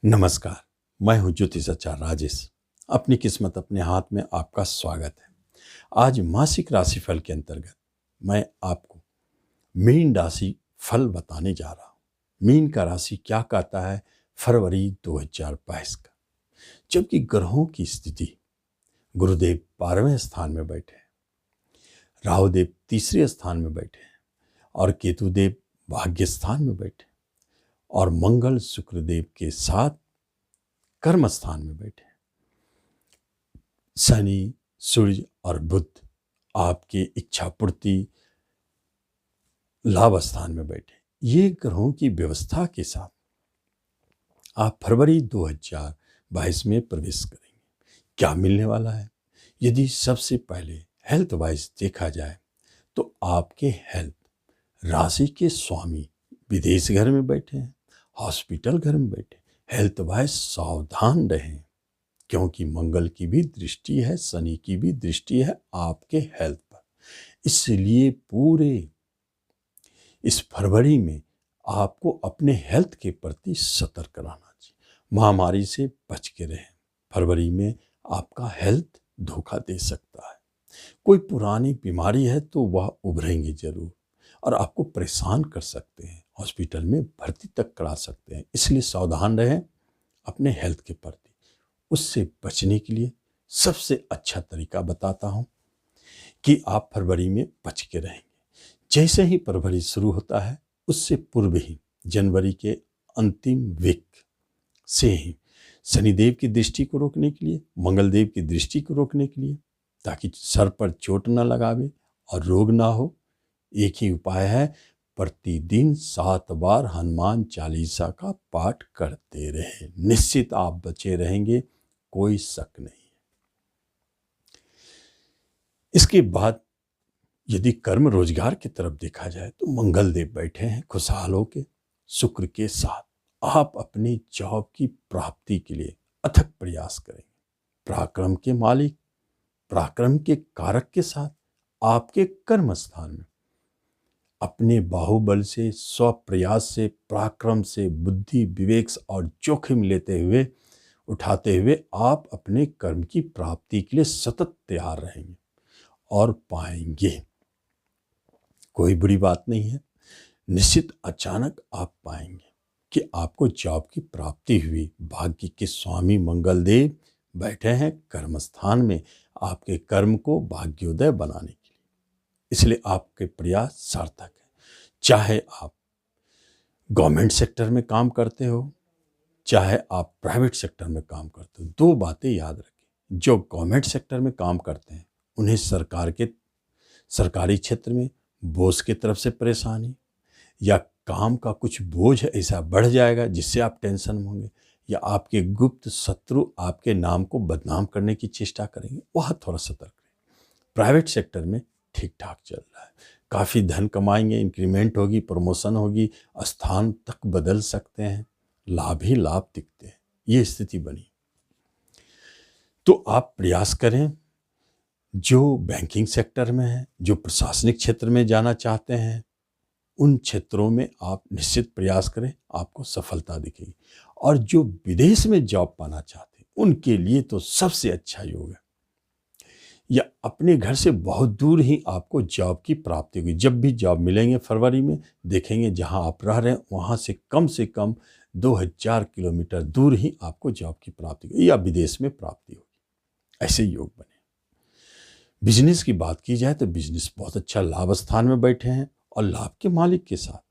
नमस्कार। मैं हूं ज्योतिष आचार्य राजेश। अपनी किस्मत अपने हाथ में आपका स्वागत है। आज मासिक राशिफल के अंतर्गत मैं आपको मीन राशि फल बताने जा रहा हूं। मीन का राशि क्या कहता है फरवरी 2022 का, जबकि ग्रहों की स्थिति गुरुदेव 12वें स्थान में बैठे हैं, राहुदेव तीसरे स्थान में बैठे हैं और केतुदेव भाग्य स्थान में बैठे हैं और मंगल शुक्रदेव के साथ कर्म स्थान में बैठे हैं। शनि, सूर्य और बुध आपके इच्छा पूर्ति लाभ स्थान में बैठे। ये ग्रहों की व्यवस्था के साथ आप फरवरी 2022 में प्रवेश करेंगे। क्या मिलने वाला है? यदि सबसे पहले हेल्थ वाइज देखा जाए तो आपके हेल्थ राशि के स्वामी विदेश घर में बैठे हैं, हॉस्पिटल घर में बैठे। हेल्थ वाइज सावधान रहें, क्योंकि मंगल की भी दृष्टि है, शनि की भी दृष्टि है आपके हेल्थ पर। इसलिए पूरे इस फरवरी में आपको अपने हेल्थ के प्रति सतर्क रहना चाहिए। महामारी से बच के रहें। फरवरी में आपका हेल्थ धोखा दे सकता है। कोई पुरानी बीमारी है तो वह उभरेंगे जरूर और आपको परेशान कर सकते हैं, हॉस्पिटल में भर्ती तक करा सकते हैं। इसलिए सावधान रहें अपने हेल्थ के प्रति। उससे बचने के लिए सबसे अच्छा तरीका बताता हूं कि आप फरवरी में बच के रहेंगे। जैसे ही फरवरी शुरू होता है उससे पूर्व ही जनवरी के अंतिम वीक से ही शनिदेव की दृष्टि को रोकने के लिए, मंगलदेव की दृष्टि को रोकने के लिए, ताकि सर पर चोट न लगावे और रोग ना हो, एक ही उपाय है, प्रतिदिन 7 बार हनुमान चालीसा का पाठ करते रहे। निश्चित आप बचे रहेंगे, कोई शक नहीं है। इसके बाद यदि कर्म रोजगार की तरफ देखा जाए तो मंगल देव बैठे हैं खुशहाल होके शुक्र के साथ। आप अपनी जॉब की प्राप्ति के लिए अथक प्रयास करेंगे। पराक्रम के मालिक, पराक्रम के कारक के साथ आपके कर्म स्थान में अपने बाहुबल से, स्वप्रयास से, पराक्रम से, बुद्धि, विवेक और जोखिम लेते हुए उठाते हुए आप अपने कर्म की प्राप्ति के लिए सतत तैयार रहेंगे और पाएंगे। कोई बुरी बात नहीं है। निश्चित अचानक आप पाएंगे कि आपको जॉब की प्राप्ति हुई। भाग्य के स्वामी मंगलदेव बैठे हैं कर्म स्थान में आपके कर्म को भाग्योदय बनाने के लिए। इसलिए आपके प्रयास सार्थक है। चाहे आप गवर्नमेंट सेक्टर में काम करते हो, चाहे आप प्राइवेट सेक्टर में काम करते हो, दो बातें याद रखें। जो गवर्नमेंट सेक्टर में काम करते हैं उन्हें सरकारी क्षेत्र में बॉस की तरफ से परेशानी या काम का कुछ बोझ ऐसा बढ़ जाएगा जिससे आप टेंशन में होंगे, या आपके गुप्त शत्रु आपके नाम को बदनाम करने की चेष्टा करेंगे। वह थोड़ा सतर्क रहें। प्राइवेट सेक्टर में ठीक ठाक चल रहा है, काफ़ी धन कमाएंगे, इंक्रीमेंट होगी, प्रमोशन होगी, स्थान तक बदल सकते हैं, लाभ ही लाभ दिखते हैं। ये स्थिति बनी तो आप प्रयास करें। जो बैंकिंग सेक्टर में है, जो प्रशासनिक क्षेत्र में जाना चाहते हैं, उन क्षेत्रों में आप निश्चित प्रयास करें, आपको सफलता दिखेगी। और जो विदेश में जॉब पाना चाहते हैं उनके लिए तो सबसे अच्छा योग है, या अपने घर से बहुत दूर ही आपको जॉब की प्राप्ति होगी। जब भी जॉब मिलेंगे फरवरी में, देखेंगे जहां आप रह रहे हैं वहां से कम 2000 किलोमीटर दूर ही आपको जॉब की प्राप्ति होगी या विदेश में प्राप्ति होगी। ऐसे योग बने। बिजनेस की बात की जाए तो बिजनेस बहुत अच्छा लाभ स्थान में बैठे हैं और लाभ के मालिक के साथ।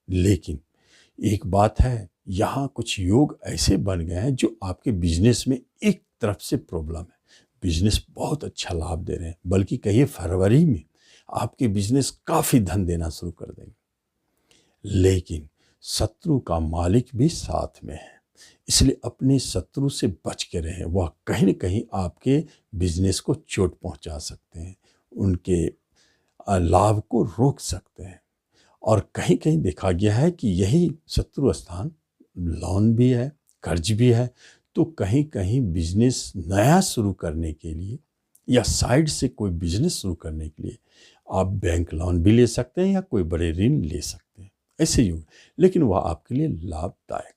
लेकिन एक बात है, यहाँ कुछ योग ऐसे बन गए हैं जो आपके बिजनेस में एक तरफ से प्रॉब्लम है। बिजनेस बहुत अच्छा लाभ दे रहे हैं, बल्कि कहिए फरवरी में आपके बिजनेस काफ़ी धन देना शुरू कर देंगे। लेकिन शत्रु का मालिक भी साथ में है, इसलिए अपने शत्रु से बच के रहें। वह कहीं न कहीं आपके बिजनेस को चोट पहुंचा सकते हैं, उनके लाभ को रोक सकते हैं। और कहीं कहीं देखा गया है कि यही शत्रु स्थान लोन भी है, कर्ज भी है। तो कहीं कहीं बिजनेस नया शुरू करने के लिए या साइड से कोई बिजनेस शुरू करने के लिए आप बैंक लोन भी ले सकते हैं या कोई बड़े ऋण ले सकते हैं। ऐसे योग, लेकिन वह आपके लिए लाभदायक है।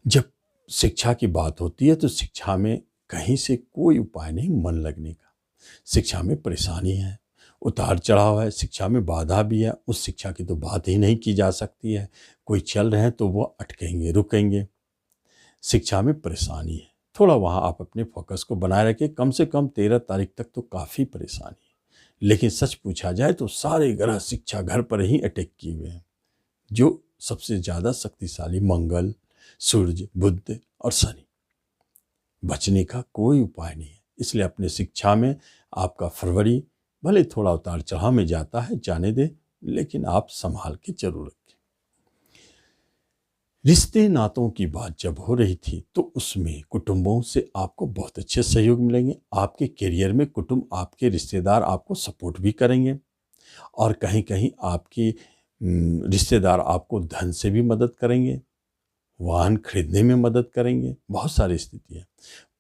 जब शिक्षा की बात होती है तो शिक्षा में कहीं से कोई उपाय नहीं मन लगने का। शिक्षा में परेशानी है, उतार चढ़ाव है, शिक्षा में बाधा भी है। उस शिक्षा की तो बात ही नहीं की जा सकती है। कोई चल रहे हैं तो वो अटकेंगे, रुकेंगे। शिक्षा में परेशानी है, थोड़ा वहाँ आप अपने फोकस को बनाए रखें। कम से कम 13 तारीख तक तो काफ़ी परेशानी है। लेकिन सच पूछा जाए तो सारे ग्रह शिक्षा घर पर ही अटैक किए हुए हैं। जो सबसे ज़्यादा शक्तिशाली मंगल, सूर्य, बुध और शनि। बचने का कोई उपाय नहीं है। इसलिए अपने शिक्षा में आपका फरवरी भले थोड़ा उतार चढ़ाव में जाता है, जाने दे, लेकिन आप संभाल के जरूर रखें। रिश्ते नातों की बात जब हो रही थी तो उसमें कुटुंबों से आपको बहुत अच्छे सहयोग मिलेंगे। आपके करियर में कुटुंब, आपके रिश्तेदार आपको सपोर्ट भी करेंगे और कहीं कहीं आपके रिश्तेदार आपको धन से भी मदद करेंगे, वाहन खरीदने में मदद करेंगे। बहुत सारी स्थिति है।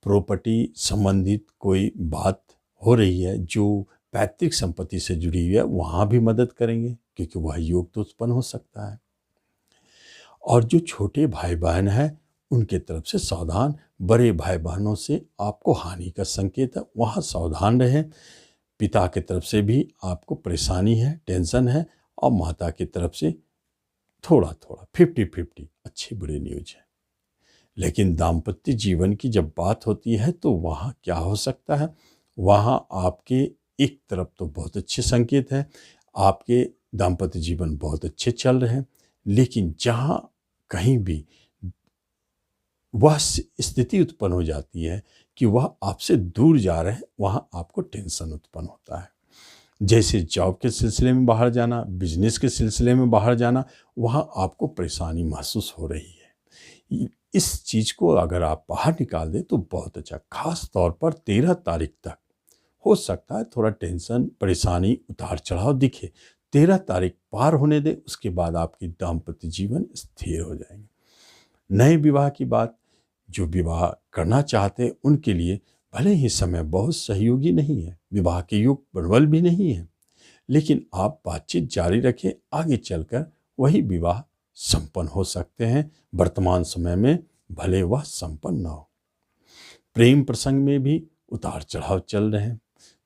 प्रॉपर्टी संबंधित कोई बात हो रही है जो पैतृक संपत्ति से जुड़ी हुई है, वहाँ भी मदद करेंगे, क्योंकि वह योग तो उत्पन्न हो सकता है। और जो छोटे भाई बहन हैं उनके तरफ से सावधान। बड़े भाई बहनों से आपको हानि का संकेत है, वहाँ सावधान रहें। पिता की तरफ से भी आपको परेशानी है, टेंशन है, और माता की तरफ से थोड़ा थोड़ा 50-50 अच्छी बुरी न्यूज है। लेकिन दाम्पत्य जीवन की जब बात होती है तो वहाँ क्या हो सकता है, वहाँ आपके एक तरफ तो बहुत अच्छे संकेत हैं, आपके दाम्पत्य जीवन बहुत अच्छे चल रहे हैं। लेकिन जहाँ कहीं भी वह स्थिति उत्पन्न हो जाती है कि वह आपसे दूर जा रहे हैं, वहाँ आपको टेंशन उत्पन्न होता है। जैसे जॉब के सिलसिले में बाहर जाना, बिजनेस के सिलसिले में बाहर जाना, वहाँ आपको परेशानी महसूस हो रही है। इस चीज़ को अगर आप बाहर निकाल दें तो बहुत अच्छा। खास तौर पर 13 तारीख तक हो सकता है थोड़ा टेंशन, परेशानी, उतार चढ़ाव दिखे। 13 तारीख पार होने दे, उसके बाद आपकी दाम्पत्य जीवन स्थिर हो जाएंगे। नए विवाह की बात, जो विवाह करना चाहते हैं उनके लिए भले ही समय बहुत सहयोगी नहीं है, विवाह के योग प्रबल भी नहीं है, लेकिन आप बातचीत जारी रखें, आगे चलकर वही विवाह संपन्न हो सकते हैं। वर्तमान समय में भले वह संपन्न न हो। प्रेम प्रसंग में भी उतार चढ़ाव चल रहे हैं,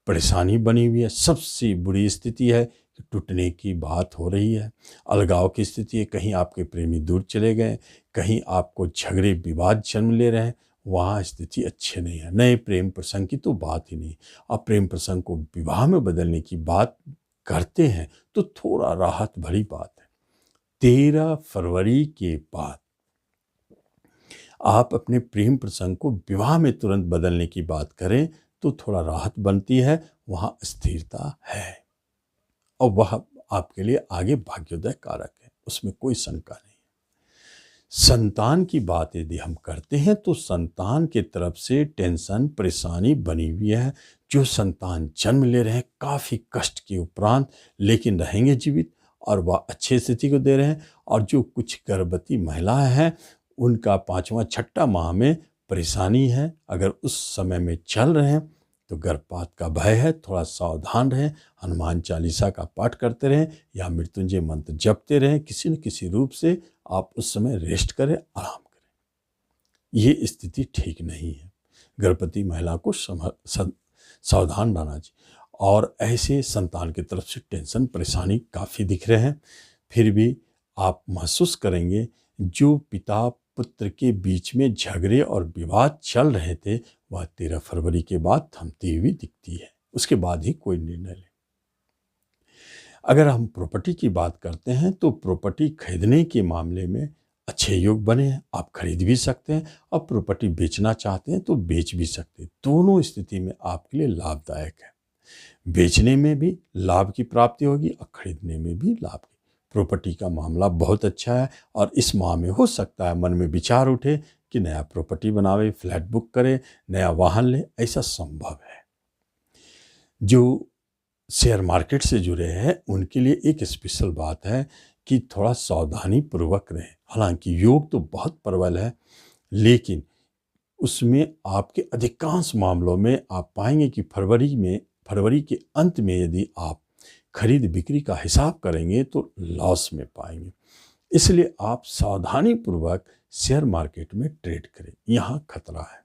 परेशानी बनी हुई है। सबसे बुरी स्थिति है कि टूटने की बात हो रही है, अलगाव की स्थिति है। कहीं आपके प्रेमी दूर चले गए, कहीं आपको झगड़े विवाद जन्म ले रहे हैं, वहाँ स्थिति अच्छे नहीं है। नए प्रेम प्रसंग की तो बात ही नहीं। अब प्रेम प्रसंग को विवाह में बदलने की बात करते हैं तो थोड़ा राहत भरी बात है। 13 फरवरी के बाद आप अपने प्रेम प्रसंग को विवाह में तुरंत बदलने की बात करें तो थोड़ा राहत बनती है, वहाँ स्थिरता है और वह आपके लिए आगे भाग्योदय कारक है, उसमें कोई शंका नहीं। संतान की बात यदि हम करते हैं तो संतान के तरफ से टेंशन, परेशानी बनी हुई है। जो संतान जन्म ले रहे हैं काफ़ी कष्ट के उपरांत, लेकिन रहेंगे जीवित और वह अच्छी स्थिति को दे रहे हैं। और जो कुछ गर्भवती महिलाएं हैं उनका 5वां 6ठा माह में परेशानी है, अगर उस समय में चल रहे हैं तो गर्भपात का भय है, थोड़ा सावधान रहें। हनुमान चालीसा का पाठ करते रहें या मृत्युंजय मंत्र जपते रहें। किसी न किसी रूप से आप उस समय रेस्ट करें, आराम करें। ये स्थिति ठीक नहीं है, गर्भवती महिला को सावधान रहना चाहिए। और ऐसे संतान की तरफ से टेंशन, परेशानी काफ़ी दिख रहे हैं। फिर भी आप महसूस करेंगे जो पिता पुत्र के बीच में झगड़े और विवाद चल रहे थे वह 13 फरवरी के बाद थमती हुई दिखती है। उसके बाद ही कोई निर्णय लें। अगर हम प्रॉपर्टी की बात करते हैं तो प्रॉपर्टी खरीदने के मामले में अच्छे योग बने हैं, आप खरीद भी सकते हैं और प्रॉपर्टी बेचना चाहते हैं तो बेच भी सकते हैं। दोनों स्थिति में आपके लिए लाभदायक है। बेचने में भी लाभ की प्राप्ति होगी और खरीदने में भी लाभ की। प्रॉपर्टी का मामला बहुत अच्छा है और इस माह में हो सकता है मन में विचार उठे कि नया प्रॉपर्टी बनावे, फ्लैट बुक करे, नया वाहन ले, ऐसा संभव है। जो शेयर मार्केट से जुड़े हैं उनके लिए एक स्पेशल बात है कि थोड़ा सावधानी पूर्वक रहें। हालांकि योग तो बहुत प्रबल है, लेकिन उसमें आपके अधिकांश मामलों में आप पाएंगे कि फरवरी के अंत में यदि आप खरीद बिक्री का हिसाब करेंगे तो लॉस में पाएंगे। इसलिए आप सावधानी पूर्वक शेयर मार्केट में ट्रेड करें, यहाँ खतरा है।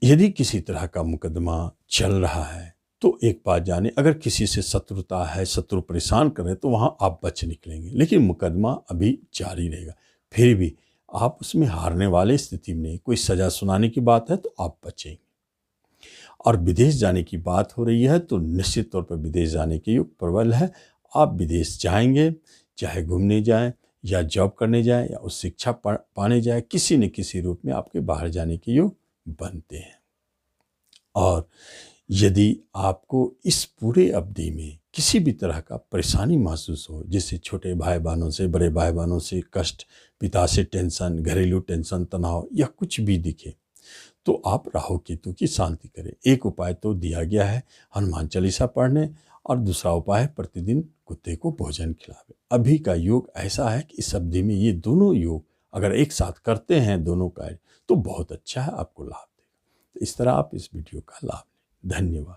यदि किसी तरह का मुकदमा चल रहा है तो एक बात जाने, अगर किसी से शत्रुता है, शत्रु परेशान कर रहे तो वहाँ आप बच निकलेंगे, लेकिन मुकदमा अभी जारी रहेगा। फिर भी आप उसमें हारने वाले स्थिति में नहीं, कोई सज़ा सुनाने की बात है तो आप बचेंगे। और विदेश जाने की बात हो रही है तो निश्चित तौर पर विदेश जाने के योग प्रबल है। आप विदेश जाएंगे, चाहे घूमने जाएं या जॉब करने जाएं या उस शिक्षा पाने जाएं, किसी न किसी रूप में आपके बाहर जाने के योग बनते हैं। और यदि आपको इस पूरे अवधि में किसी भी तरह का परेशानी महसूस हो, जैसे छोटे भाई बहनों से, बड़े भाई बहनों से कष्ट, पिता से टेंशन, घरेलू टेंशन, तनाव या कुछ भी दिखे, तो आप राहु केतु की शांति करें। एक उपाय तो दिया गया है, हनुमान चालीसा पढ़ने, और दूसरा उपाय है प्रतिदिन कुत्ते को भोजन खिलावे। अभी का योग ऐसा है कि इस अवधि में ये दोनों योग अगर एक साथ करते हैं, दोनों कार्य, तो बहुत अच्छा है, आपको लाभ देगा। तो इस तरह आप इस वीडियो का लाभ लें। धन्यवाद।